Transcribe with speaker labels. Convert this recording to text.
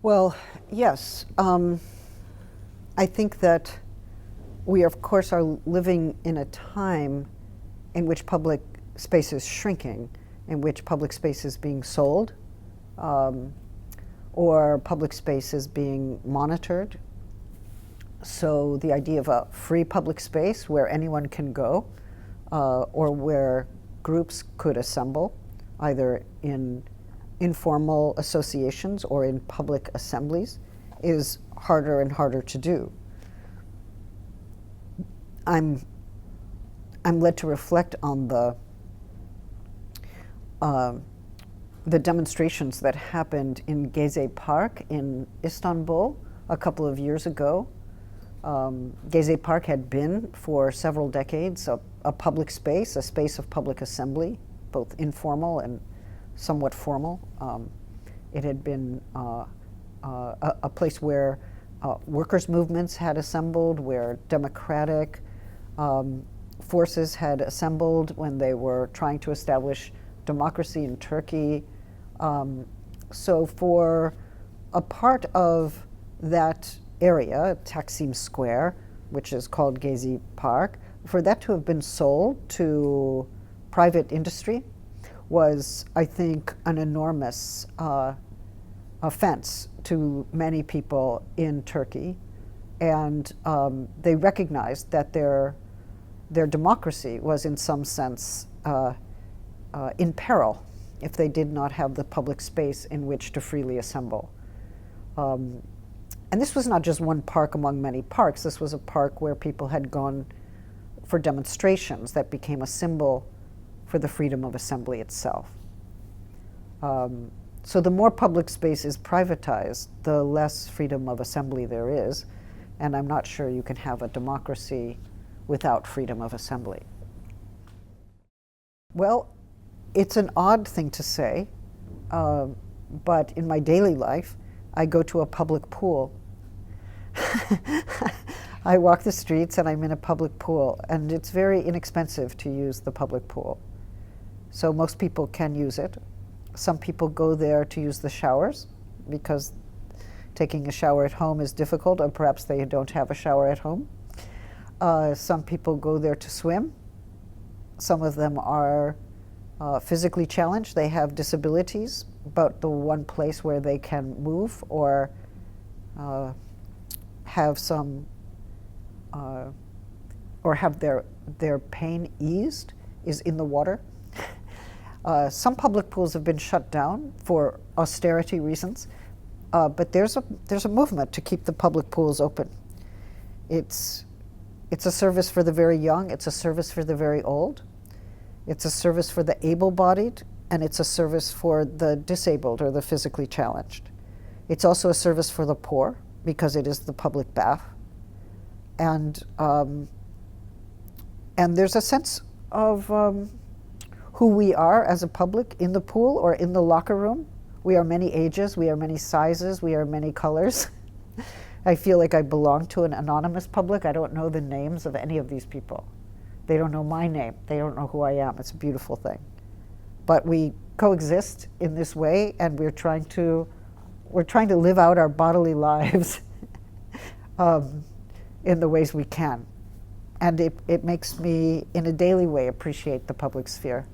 Speaker 1: Well, yes. I think that we, of course, are living in a time in which public space is shrinking, in which public space is being sold, or public space is being monitored. So the idea of a free public space where anyone can go, or where groups could assemble, either in informal associations or in public assemblies, is harder and harder to do. I'm led to reflect on the demonstrations that happened in Gezi Park in Istanbul a couple of years ago. Gezi Park had been for several decades a public space, a space of public assembly, both informal and somewhat formal. It had been a place where workers' movements had assembled, where democratic forces had assembled when they were trying to establish democracy in Turkey. So for a part of that area, Taksim Square, which is called Gezi Park, for that to have been sold to private industry was, I think, an enormous offense to many people in Turkey. And they recognized that their democracy was in some sense in peril if they did not have the public space in which to freely assemble. And this was not just one park among many parks. This was a park where people had gone for demonstrations that became a symbol for the freedom of assembly itself. So the more public space is privatized, the less freedom of assembly there is. And I'm not sure you can have a democracy without freedom of assembly. Well, it's an odd thing to say, but in my daily life, I go to a public pool. I walk the streets and I'm in a public pool, and it's very inexpensive to use the public pool. So most people can use it. Some people go there to use the showers because taking a shower at home is difficult, or perhaps they don't have a shower at home. Some people go there to swim. Some of them are physically challenged. They have disabilities, but the one place where they can move or have some or have their pain eased is in the water. Some public pools have been shut down for austerity reasons, but there's a movement to keep the public pools open. It's a service for the very young. It's a service for the very old. It's a service for the able-bodied, and it's a service for the disabled or the physically challenged. It's also a service for the poor because it is the public bath. And there's a sense of who we are as a public in the pool or in the locker room. We are many ages, we are many sizes, we are many colors. I feel like I belong to an anonymous public. I don't know the names of any of these people. They don't know my name. They don't know who I am. It's a beautiful thing. But we coexist in this way, and we're trying to live out our bodily lives in the ways we can. And it makes me, in a daily way, appreciate the public sphere.